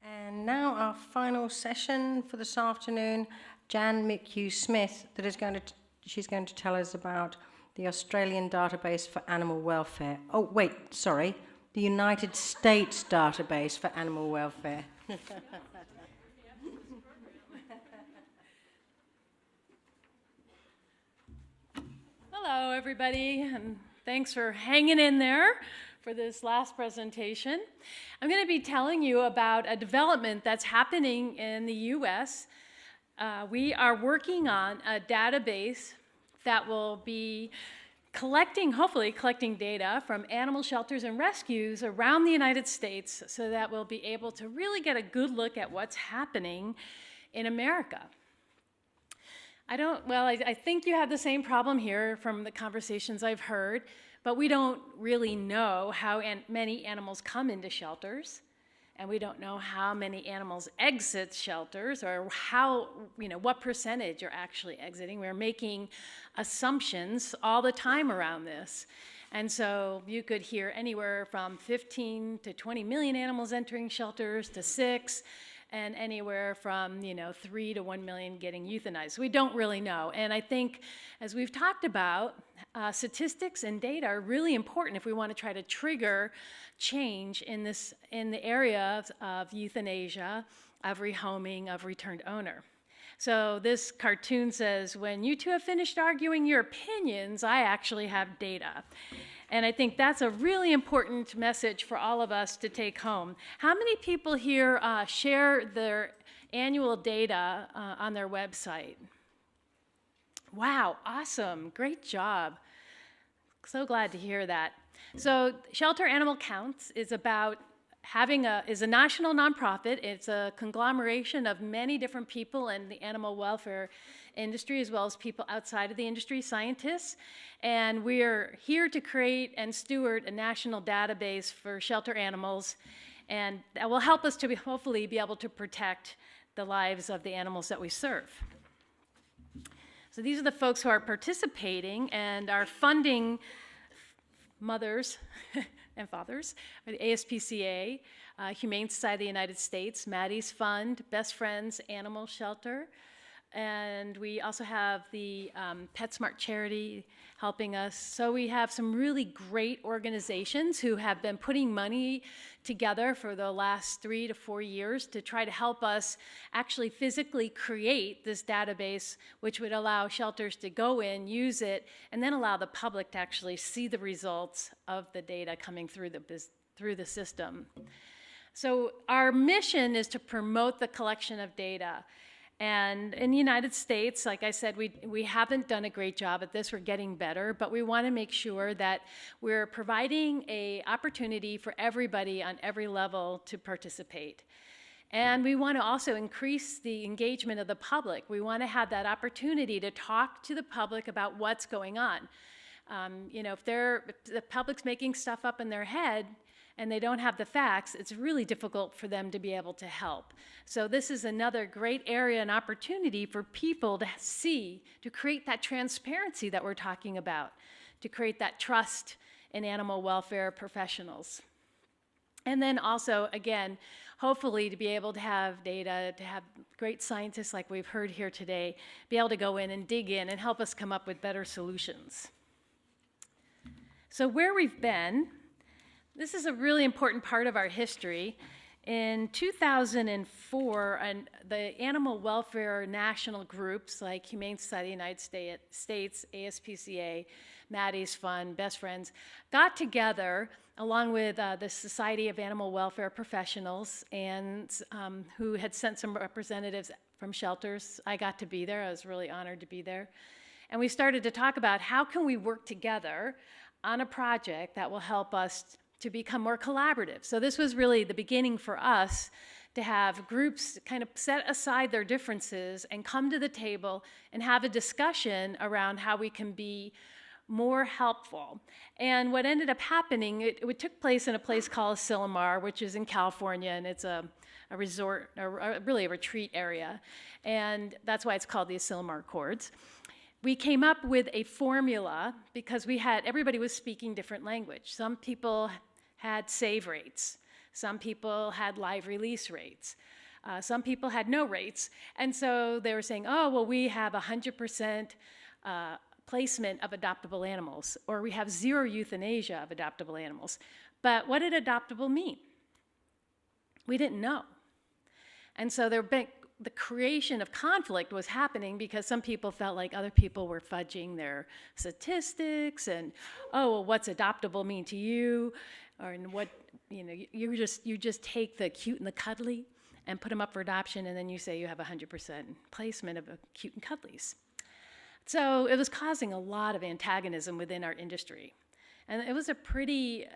And now our final session for this afternoon, Jan McHugh-Smith, she's going to tell us about the Australian database for animal welfare. Oh, wait, sorry, the United States database for animal welfare. Hello, everybody, and thanks for hanging in there for this last presentation. I'm going to be telling you about a development that's happening in the U.S. We are working on a database that will be hopefully collecting data from animal shelters and rescues around the United States so that we'll be able to really get a good look at what's happening in America. I think you have the same problem here from the conversations I've heard, but we don't really know how many animals come into shelters, and we don't know how many animals exit shelters or what percentage are actually exiting. We're making assumptions all the time around this. And so you could hear anywhere from 15 to 20 million animals entering shelters to 6, and anywhere from 3 to 1 million getting euthanized. We don't really know. And I think, as we've talked about, statistics and data are really important if we want to try to trigger change in the area of euthanasia, of rehoming, of returned owner. So this cartoon says, when you two have finished arguing your opinions, I actually have data. And I think that's a really important message for all of us to take home. How many people here share their annual data on their website? Wow, awesome, great job. So glad to hear that. So Shelter Animal Counts is about is a national nonprofit. It's a conglomeration of many different people in the animal welfare industry, as well as people outside of the industry, scientists. And we're here to create and steward a national database for shelter animals, and that will help us to hopefully be able to protect the lives of the animals that we serve. So these are the folks who are participating and are funding mothers and fathers, the ASPCA, Humane Society of the United States, Maddie's Fund, Best Friends Animal Shelter, and we also have the PetSmart charity helping us. So we have some really great organizations who have been putting money together for the last 3 to 4 years to try to help us actually physically create this database, which would allow shelters to go in, use it, and then allow the public to actually see the results of the data coming through the system. So our mission is to promote the collection of data. And in the United States, like I said, we haven't done a great job at this. We're getting better, but we want to make sure that we're providing an opportunity for everybody on every level to participate. And we want to also increase the engagement of the public. We want to have that opportunity to talk to the public about what's going on. If the public's making stuff up in their head, and they don't have the facts, it's really difficult for them to be able to help. So this is another great area and opportunity for people to see, to create that transparency that we're talking about, to create that trust in animal welfare professionals. And then also, again, hopefully to be able to have data, to have great scientists like we've heard here today, be able to go in and dig in and help us come up with better solutions. So where we've been, this is a really important part of our history. In 2004, the animal welfare national groups like Humane Society of the United States, ASPCA, Maddie's Fund, Best Friends, got together along with the Society of Animal Welfare Professionals, and who had sent some representatives from shelters. I got to be there. I was really honored to be there. And we started to talk about how can we work together on a project that will help us to become more collaborative. So this was really the beginning for us to have groups kind of set aside their differences and come to the table and have a discussion around how we can be more helpful. And what ended up happening, it took place in a place called Asilomar, which is in California, and it's a resort, really a retreat area. And that's why it's called the Asilomar Accords. We came up with a formula because everybody was speaking different language. Some people had save rates. Some people had live release rates. Some people had no rates. And so they were saying, oh, well, we have 100% placement of adoptable animals, or we have zero euthanasia of adoptable animals. But what did adoptable mean? We didn't know. And so the creation of conflict was happening because some people felt like other people were fudging their statistics and, oh, well, what's adoptable mean to you? Or what, you just take the cute and the cuddly and put them up for adoption, and then you say you have 100% placement of cute and cuddlies. So it was causing a lot of antagonism within our industry. And it was a pretty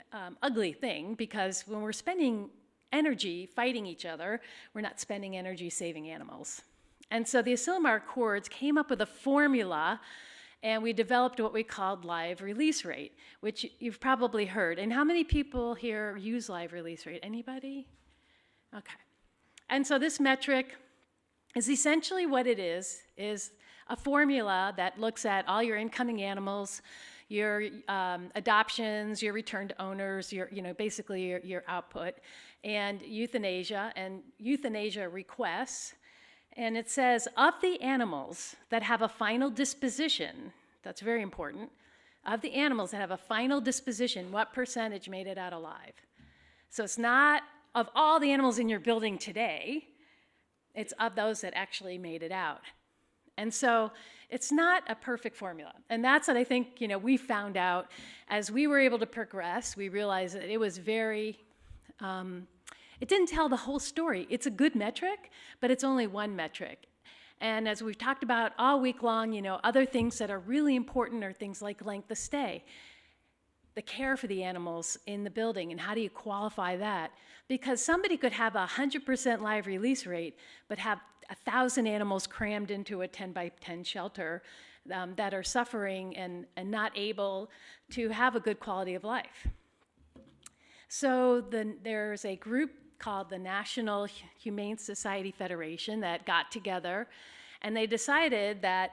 ugly thing, because when we're spending energy fighting each other, we're not spending energy saving animals. And so the Asilomar Accords came up with a formula, and we developed what we called live release rate, which you've probably heard. And how many people here use live release rate? Anybody? Okay. And so this metric is essentially what it is a formula that looks at all your incoming animals, your adoptions, your returned owners, basically your output, and euthanasia requests. And it says, of the animals that have a final disposition, that's very important, of the animals that have a final disposition, what percentage made it out alive? So it's not of all the animals in your building today, it's of those that actually made it out. And so it's not a perfect formula. And that's what I think, we found out as we were able to progress. We realized that it was very, it didn't tell the whole story. It's a good metric, but it's only one metric. And as we've talked about all week long, other things that are really important are things like length of stay, the care for the animals in the building, and how do you qualify that? Because somebody could have 100% live release rate, but have 1,000 animals crammed into a 10 by 10 shelter that are suffering and not able to have a good quality of life. So there's a group called the National Humane Society Federation that got together, and they decided that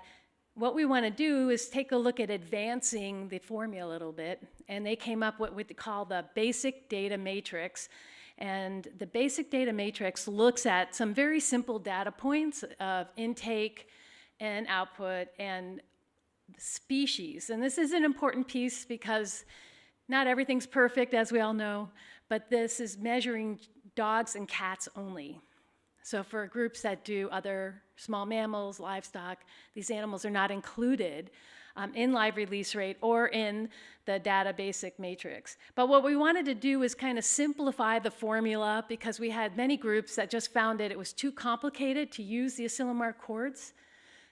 what we want to do is take a look at advancing the formula a little bit, and they came up with what they call the basic data matrix. And the basic data matrix looks at some very simple data points of intake and output and species. And this is an important piece because not everything's perfect, as we all know, but this is measuring dogs and cats only. So for groups that do other small mammals, livestock, these animals are not included in live release rate or in the data basic matrix. But what we wanted to do is kind of simplify the formula, because we had many groups that just found it was too complicated to use the Asilomar Accords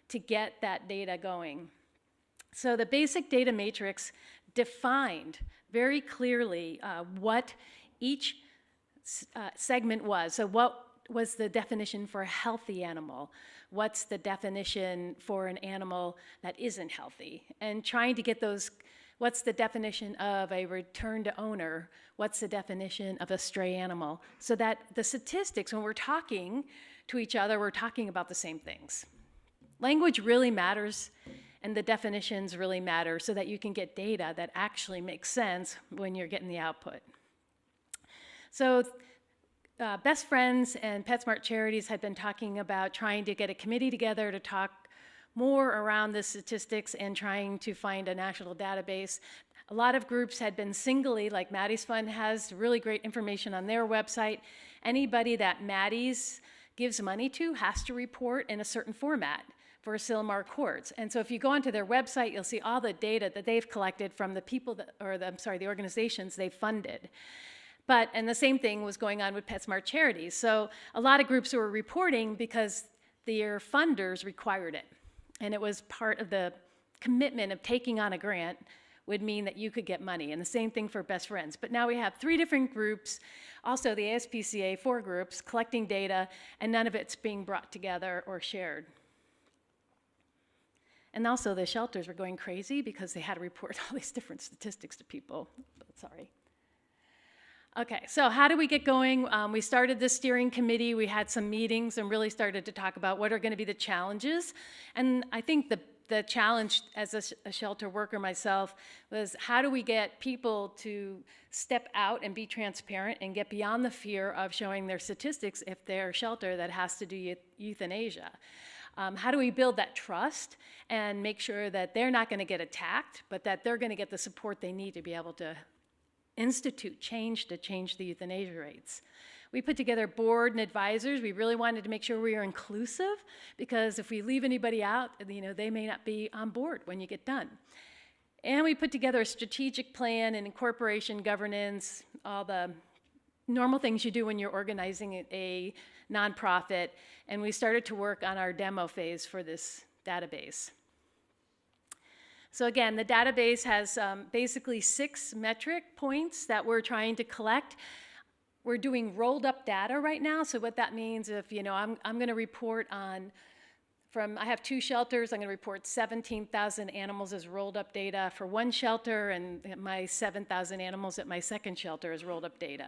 to get that data going. So the basic data matrix defined very clearly what each segment was. So what was the definition for a healthy animal? What's the definition for an animal that isn't healthy? And trying to get those, what's the definition of a return to owner? What's the definition of a stray animal? So that the statistics, when we're talking to each other, we're talking about the same things. Language really matters, and the definitions really matter, so that you can get data that actually makes sense when you're getting the output. So Best Friends and PetSmart Charities had been talking about trying to get a committee together to talk more around the statistics and trying to find a national database. A lot of groups had been singly, like Maddie's Fund has really great information on their website. Anybody that Maddie's gives money to has to report in a certain format for Asilomar Accords. And so if you go onto their website, you'll see all the data that they've collected from the people that, or the organizations they've funded. And the same thing was going on with PetSmart Charities. So a lot of groups were reporting because their funders required it. And it was part of the commitment of taking on a grant would mean that you could get money. And the same thing for Best Friends. But now we have 3 different groups, also the ASPCA, 4 groups, collecting data, and none of it's being brought together or shared. And also the shelters were going crazy because they had to report all these different statistics to people. Sorry. Okay, so how do we get going? We started this steering committee. We had some meetings and really started to talk about what are going to be the challenges. And I think the the challenge as a shelter worker myself was, how do we get people to step out and be transparent and get beyond the fear of showing their statistics if they're a shelter that has to do euthanasia? How do we build that trust and make sure that they're not going to get attacked, but that they're going to get the support they need to be able to institute change to change the euthanasia rates? We put together a board and advisors. We really wanted to make sure we were inclusive, because if we leave anybody out, they may not be on board when you get done. And we put together a strategic plan and incorporation governance, all the normal things you do when you're organizing a nonprofit. And we started to work on our demo phase for this database. So again, the database has basically 6 metric points that we're trying to collect. We're doing rolled up data right now. So what that means, if I'm going to report on, I have 2 shelters, I'm going to report 17,000 animals as rolled up data for one shelter, and my 7,000 animals at my second shelter as rolled up data.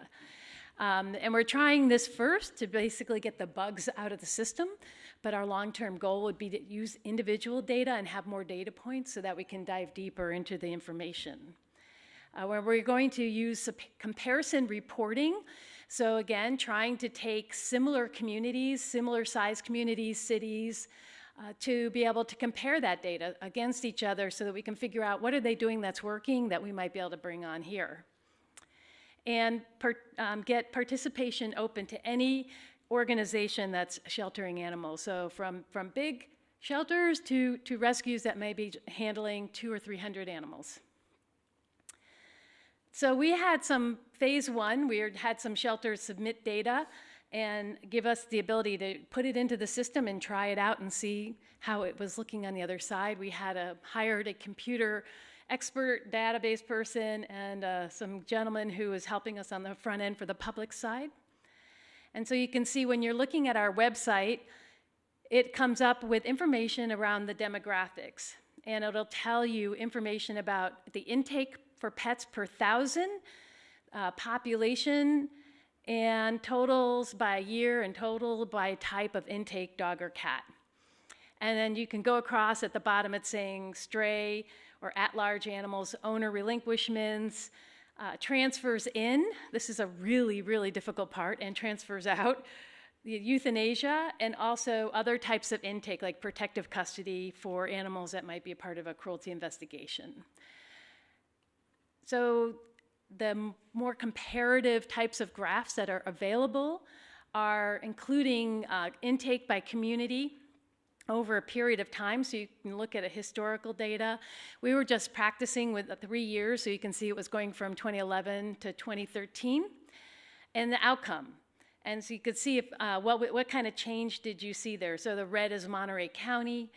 And we're trying this first to basically get the bugs out of the system, but our long-term goal would be to use individual data and have more data points so that we can dive deeper into the information. Where we're going to use comparison reporting. So again, trying to take similar communities, similar size communities, cities, to be able to compare that data against each other so that we can figure out what are they doing that's working that we might be able to bring on here. And get participation open to any organization that's sheltering animals. So from big shelters to rescues that may be handling 200 or 300 animals. So we had some phase 1, we had some shelters submit data and give us the ability to put it into the system and try it out and see how it was looking on the other side. We had hired a computer expert database person and some gentleman who was helping us on the front end for the public side. And so you can see when you're looking at our website, it comes up with information around the demographics. And it'll tell you information about the intake for pets per 1,000, population, and totals by year and total by type of intake, dog or cat. And then you can go across at the bottom, it's saying stray or at-large animals, owner relinquishments, transfers in, this is a really, really difficult part, and transfers out, the euthanasia, and also other types of intake like protective custody for animals that might be a part of a cruelty investigation. So the more comparative types of graphs that are available are including intake by community over a period of time, so you can look at a historical data. We were just practicing with 3 years, so you can see it was going from 2011 to 2013, and the outcome. And so you could see if, what kind of change did you see there. So the red is Monterey County,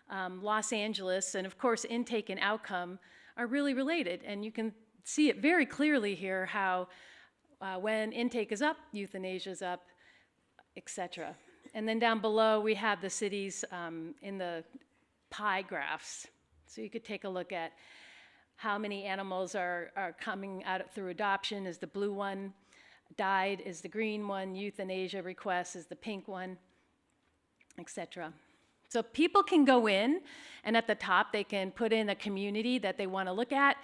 Los Angeles, and of course intake and outcome are really related, and you can see it very clearly here how when intake is up, euthanasia is up, etc. And then down below we have the cities in the pie graphs. So you could take a look at how many animals are coming out through adoption is the blue one, died is the green one, euthanasia request is the pink one, etc. So people can go in, and at the top they can put in a community that they want to look at,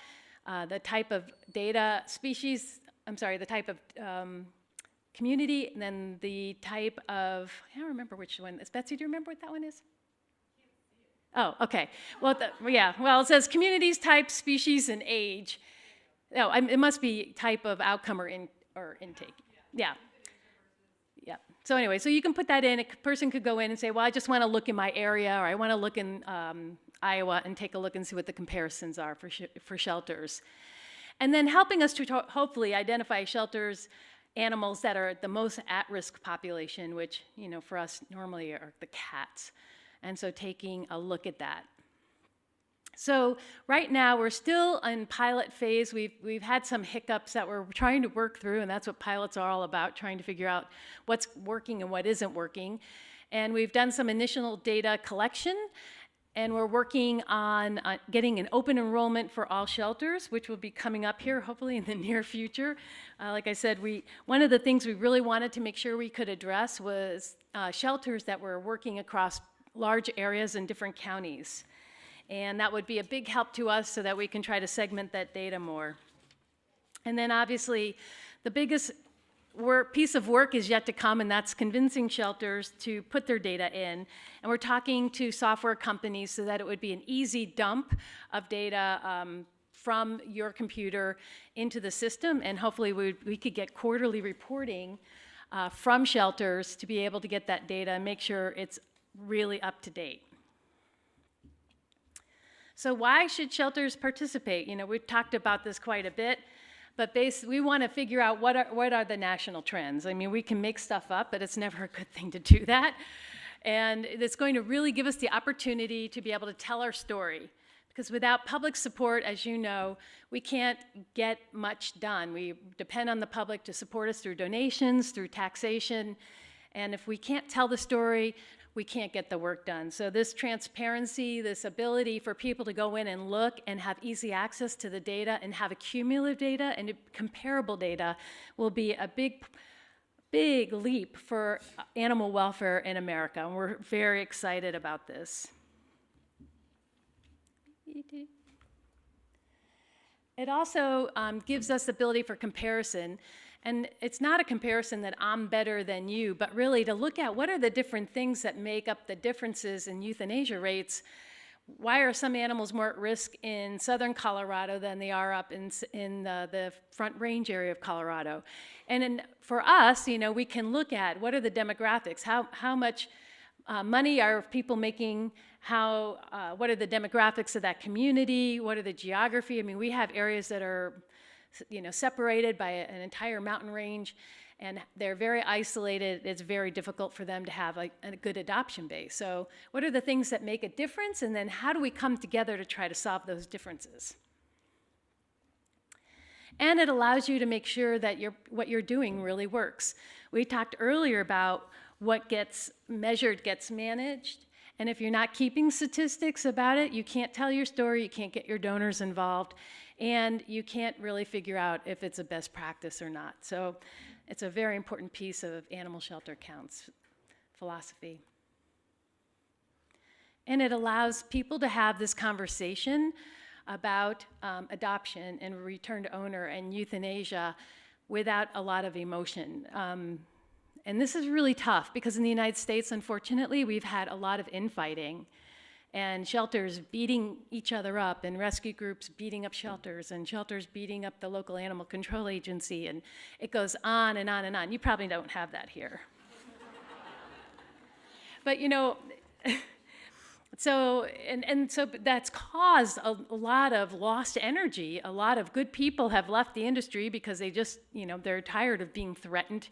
the type of data species, the type of community, and then the type of, I don't remember which one. Betsy, do you remember what that one is? Oh, okay. Well, well, it says communities, type, species, and age. Oh, it must be type of outcome or intake. Yeah. Yeah. So anyway, so you can put that in. A person could go in and say, well, I just want to look in my area, or I want to look in Iowa and take a look and see what the comparisons are for shelters. And then helping us to hopefully identify shelters, animals that are the most at-risk population, which, for us normally are the cats. And so taking a look at that. So right now we're still in pilot phase. We've had some hiccups that we're trying to work through, and that's what pilots are all about, trying to figure out what's working and what isn't working. And we've done some initial data collection, and we're working on getting an open enrollment for all shelters, which will be coming up here hopefully in the near future. Like I said, one of the things we really wanted to make sure we could address was shelters that were working across large areas in different counties. And that would be a big help to us so that we can try to segment that data more. And then obviously, the biggest piece of work is yet to come, and that's convincing shelters to put their data in. And we're talking to software companies so that it would be an easy dump of data from your computer into the system, and hopefully we could get quarterly reporting from shelters to be able to get that data and make sure it's really up to date. So why should shelters participate? You know, we've talked about this quite a bit. But we want to figure out what are the national trends. I mean, we can make stuff up, but it's never a good thing to do that. And it's going to really give us the opportunity to be able to tell our story. Because without public support, as you know, we can't get much done. We depend on the public to support us through donations, through taxation. And if we can't tell the story, we can't get the work done. So this transparency, this ability for people to go in and look and have easy access to the data and have accumulative data and comparable data will be a big leap for animal welfare in America. And we're very excited about this. It also gives us the ability for comparison. And it's not a comparison that I'm better than you, but really to look at what are the different things that make up the differences in euthanasia rates. Why are some animals more at risk in southern Colorado than they are up in the Front Range area of Colorado? And for us, you know, we can look at what are the demographics, how much money are people making, what are the demographics of that community, what are the geography? I mean, we have areas that are, you know, separated by an entire mountain range, and they're very isolated. It's very difficult for them to have a good adoption base. So what are the things that make a difference, and then how do we come together to try to solve those differences? And it allows you to make sure that what you're doing really works. We talked earlier about what gets measured gets managed, and if you're not keeping statistics about it, you can't tell your story, you can't get your donors involved, and you can't really figure out if it's a best practice or not. So it's a very important piece of animal shelter counts philosophy. And it allows people to have this conversation about adoption and return to owner and euthanasia without a lot of emotion. And this is really tough because in the United States, unfortunately, we've had a lot of infighting and shelters beating each other up, and rescue groups beating up shelters, and shelters beating up the local animal control agency, and it goes on and on and on. You probably don't have that here. But you know, so that's caused a lot of lost energy. A lot of good people have left the industry because they just, you know, they're tired of being threatened.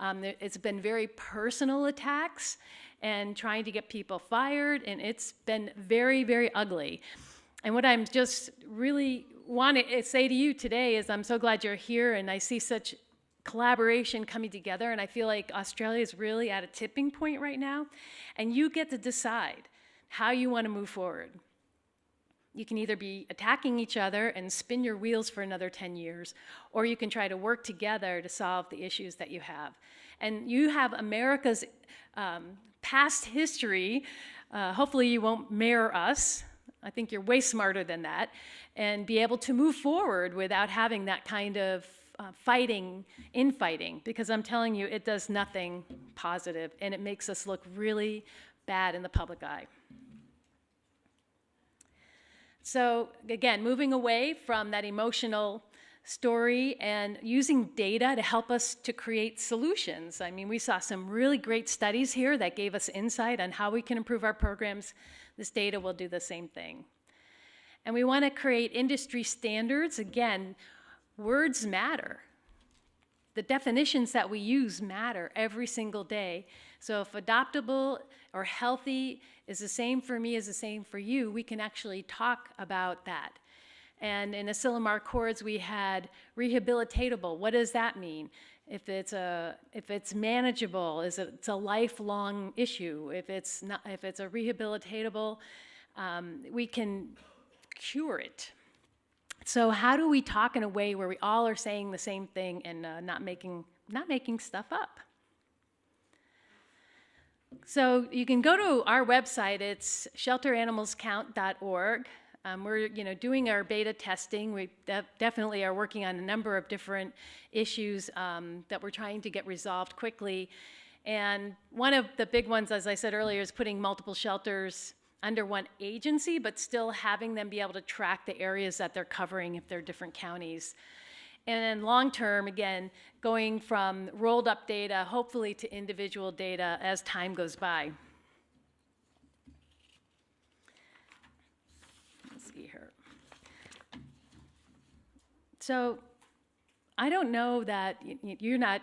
It's been very personal attacks and trying to get people fired, and it's been very, very ugly. And what I'm just really want to say to you today is I'm so glad you're here, and I see such collaboration coming together, and I feel like Australia is really at a tipping point right now, and you get to decide how you want to move forward. You can either be attacking each other and spin your wheels for another 10 years, or you can try to work together to solve the issues that you have. And you have America's past history. Hopefully you won't mirror us. I think you're way smarter than that, and be able to move forward without having that kind of infighting, because I'm telling you, it does nothing positive, and it makes us look really bad in the public eye. So again, moving away from that emotional story and using data to help us to create solutions. I mean, we saw some really great studies here that gave us insight on how we can improve our programs. This data will do the same thing. And we want to create industry standards. Again, words matter. The definitions that we use matter every single day. So if adoptable or healthy is the same for me as the same for you, we can actually talk about that. And in Asilomar Accords, we had rehabilitatable. What does that mean? If it's manageable, it's a lifelong issue. If it's a rehabilitatable, we can cure it. So how do we talk in a way where we all are saying the same thing and not making stuff up? So you can go to our website. It's shelteranimalscount.org. We're doing our beta testing. We definitely are working on a number of different issues that we're trying to get resolved quickly. And one of the big ones, as I said earlier, is putting multiple shelters under one agency, but still having them be able to track the areas that they're covering if they're different counties. And then long term, again, going from rolled up data, hopefully to individual data as time goes by. Let's see here. So I don't know that you're not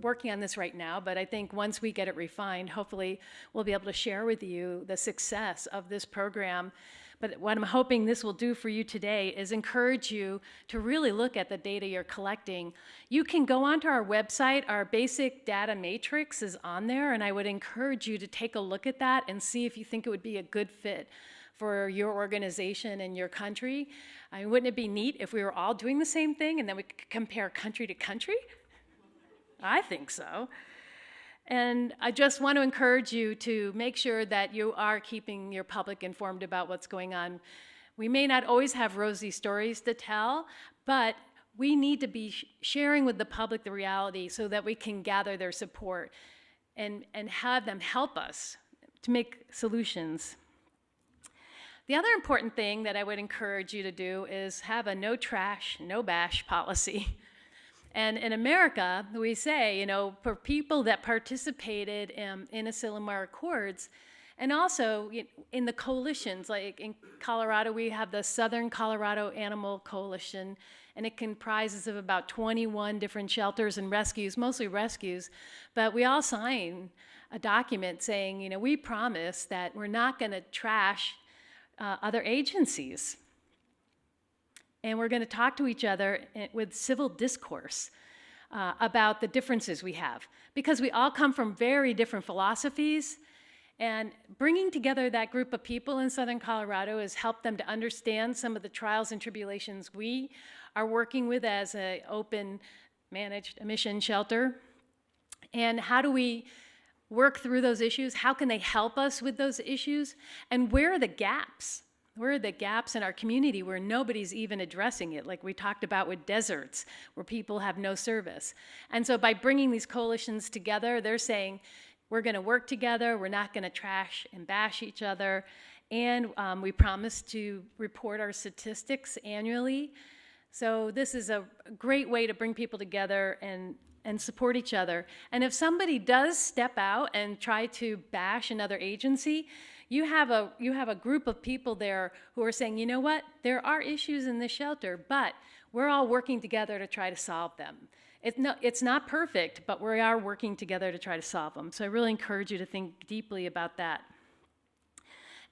working on this right now, but I think once we get it refined, hopefully we'll be able to share with you the success of this program. But what I'm hoping this will do for you today is encourage you to really look at the data you're collecting. You can go onto our website. Our basic data matrix is on there, and I would encourage you to take a look at that and see if you think it would be a good fit for your organization and your country. I mean, wouldn't it be neat if we were all doing the same thing and then we could compare country to country? I think so. And I just want to encourage you to make sure that you are keeping your public informed about what's going on. We may not always have rosy stories to tell, but we need to be sharing with the public the reality so that we can gather their support and have them help us to make solutions. The other important thing that I would encourage you to do is have a no trash, no bash policy. And in America, we say, for people that participated in Asilomar Accords, and also in the coalitions, like in Colorado, we have the Southern Colorado Animal Coalition, and it comprises of about 21 different shelters and rescues, mostly rescues, but we all sign a document saying, we promise that we're not going to trash other agencies. And we're going to talk to each other with civil discourse about the differences we have, because we all come from very different philosophies, and bringing together that group of people in Southern Colorado has helped them to understand some of the trials and tribulations we are working with as an open managed emission shelter. And how do we work through those issues? How can they help us with those issues? And where are the gaps? Where are the gaps in our community where nobody's even addressing it, like we talked about with deserts, where people have no service? And so by bringing these coalitions together, they're saying, we're going to work together, we're not going to trash and bash each other, and we promise to report our statistics annually. So this is a great way to bring people together and support each other. And if somebody does step out and try to bash another agency, you have a group of people there who are saying, you know what, there are issues in this shelter, but we're all working together to try to solve them. It's not perfect, but we are working together to try to solve them. So I really encourage you to think deeply about that.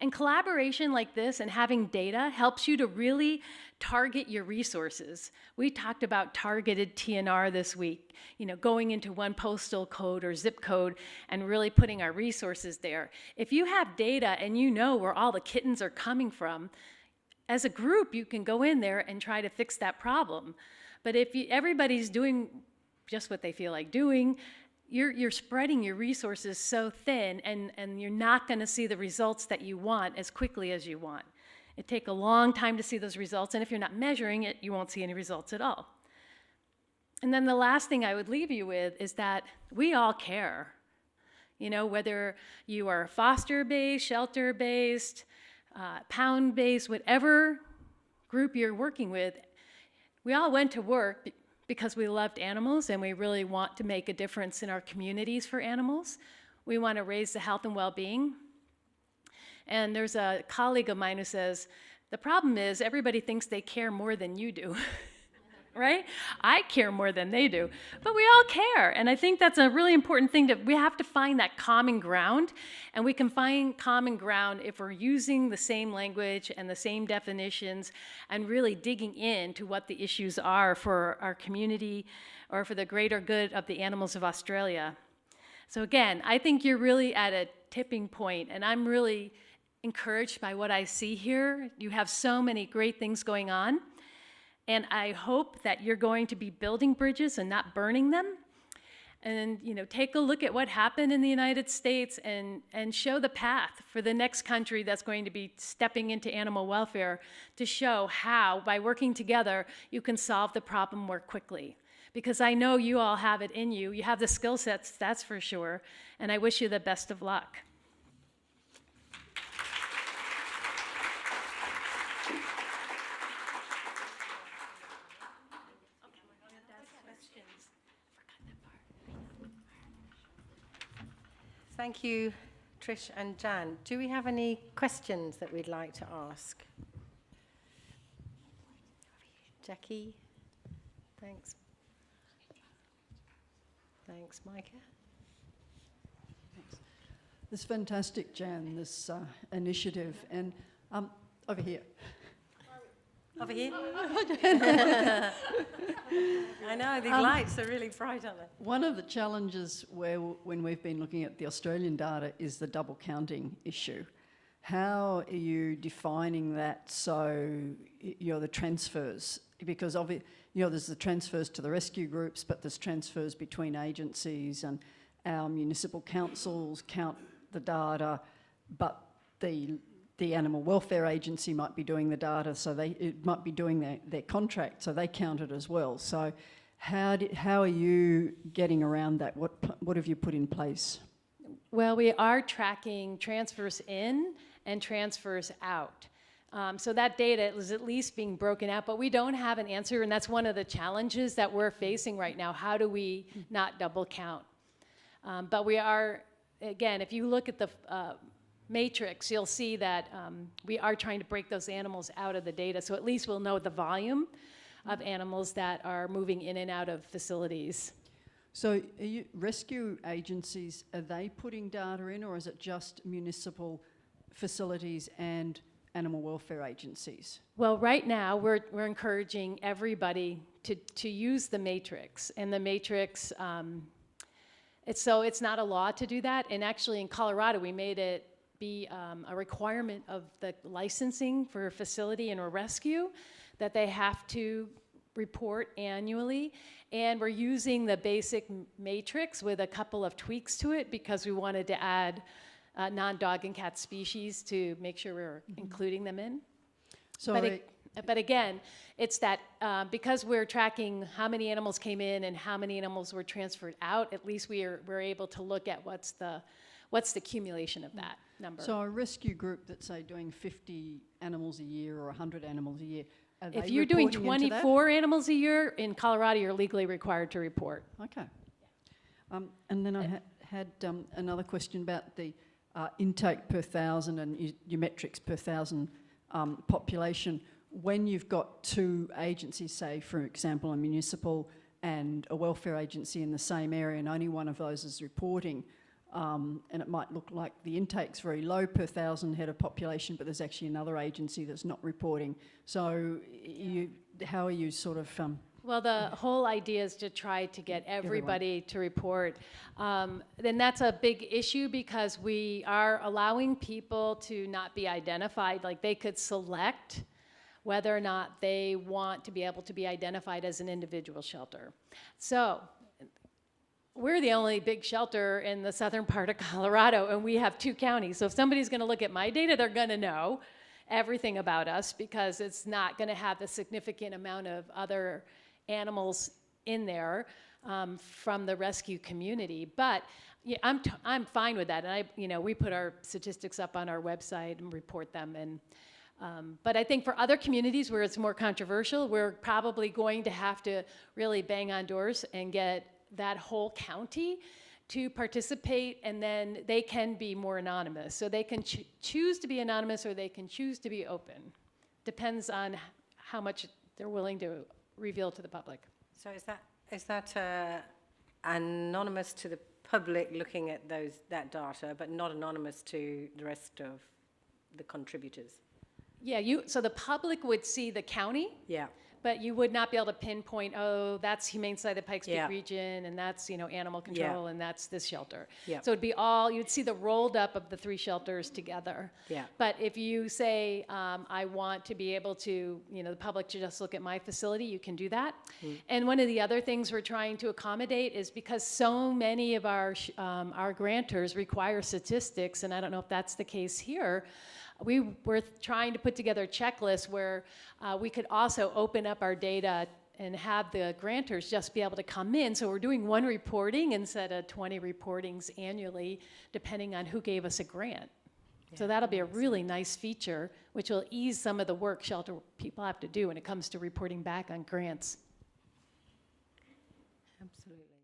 And collaboration like this and having data helps you to really target your resources. We talked about targeted TNR this week, going into one postal code or zip code and really putting our resources there. If you have data and you know where all the kittens are coming from, as a group, you can go in there and try to fix that problem. But if everybody's doing just what they feel like doing, you're spreading your resources so thin, and you're not going to see the results that you want as quickly as you want. It takes a long time to see those results, and if you're not measuring it, you won't see any results at all. And then the last thing I would leave you with is that we all care. Whether you are foster-based, shelter-based, pound-based, whatever group you're working with, we all went to work because we loved animals and we really want to make a difference in our communities for animals. We want to raise the health and well-being. And there's a colleague of mine who says, the problem is everybody thinks they care more than you do, right? I care more than they do, but we all care. And I think that's a really important thing, that we have to find that common ground, and we can find common ground if we're using the same language and the same definitions and really digging into what the issues are for our community or for the greater good of the animals of Australia. So again, I think you're really at a tipping point, and I'm really encouraged by what I see here. You have so many great things going on, and I hope that you're going to be building bridges and not burning them. and take a look at what happened in the United States and show the path for the next country that's going to be stepping into animal welfare, to show how, by working together, you can solve the problem more quickly. Because I know you all have it in you. You have the skill sets, that's for sure, and I wish you the best of luck. Thank you, Trish and Jan. Do we have any questions that we'd like to ask? Jackie? Thanks. Thanks, Micah. Thanks. This is fantastic, Jan, this initiative. And over here. Over here? I know, these lights are really bright, aren't they? One of the challenges when we've been looking at the Australian data is the double counting issue. How are you defining that so the transfers? Because there's the transfers to the rescue groups, but there's transfers between agencies, and our municipal councils count the data, but the animal welfare agency might be doing the data, so it might be doing their contract, so they count it as well. So how are you getting around that? What have you put in place? Well, we are tracking transfers in and transfers out. So that data is at least being broken out, but we don't have an answer, and that's one of the challenges that we're facing right now. How do we not double count? But we are, again, if you look at the matrix, you'll see that we are trying to break those animals out of the data, so at least we'll know the volume of animals that are moving in and out of facilities. So rescue agencies, are they putting data in, or is it just municipal facilities and animal welfare agencies? Well, right now we're encouraging everybody to use the matrix, and the matrix, it's not a law to do that, and actually in Colorado we made it be a requirement of the licensing for a facility and a rescue that they have to report annually, and we're using the basic matrix with a couple of tweaks to it because we wanted to add non-dog and cat species to make sure we're including them in. So but again, it's that because we're tracking how many animals came in and how many animals were transferred out, at least we're able to look at what's the accumulation of that number. So a rescue group that's, say, doing 50 animals a year or 100 animals a year, are if they you're doing reporting 24 animals a year, in Colorado you're legally required to report. Okay. And then I had another question about the intake per thousand and your metrics per thousand population. When you've got two agencies, say, for example, a municipal and a welfare agency in the same area, and only one of those is reporting, and it might look like the intake's very low per thousand head of population, but there's actually another agency that's not reporting. So how are you sort of... Well, the whole idea is to try to get everybody to report. Then that's a big issue because we are allowing people to not be identified. Like, they could select whether or not they want to be able to be identified as an individual shelter. So we're the only big shelter in the southern part of Colorado, and we have 2 counties. So if somebody's going to look at my data, they're going to know everything about us because it's not going to have a significant amount of other animals in there from the rescue community. But yeah, I'm fine with that, and we put our statistics up on our website and report them. And but I think for other communities where it's more controversial, we're probably going to have to really bang on doors and get that whole county to participate, and then they can be more anonymous. So they can choose to be anonymous, or they can choose to be open. Depends on how much they're willing to reveal to the public. So is that anonymous to the public looking at that data, but not anonymous to the rest of the contributors? Yeah, so the public would see the county. Yeah. But you would not be able to pinpoint, oh, that's Humane Society of the Pikes Peak Yeah. region, and that's, animal control, and that's this shelter. Yeah. So it'd be you'd see the rolled up of the 3 shelters together. Yeah. But if you say, I want to be able to, the public to just look at my facility, you can do that. And one of the other things we're trying to accommodate is because so many of our grantors require statistics, and I don't know if that's the case here, we were trying to put together a checklist where we could also open up our data and have the grantors just be able to come in. So we're doing 1 reporting instead of 20 reportings annually, depending on who gave us a grant. Yeah, so that'll be a really nice feature, which will ease some of the work shelter people have to do when it comes to reporting back on grants. Absolutely.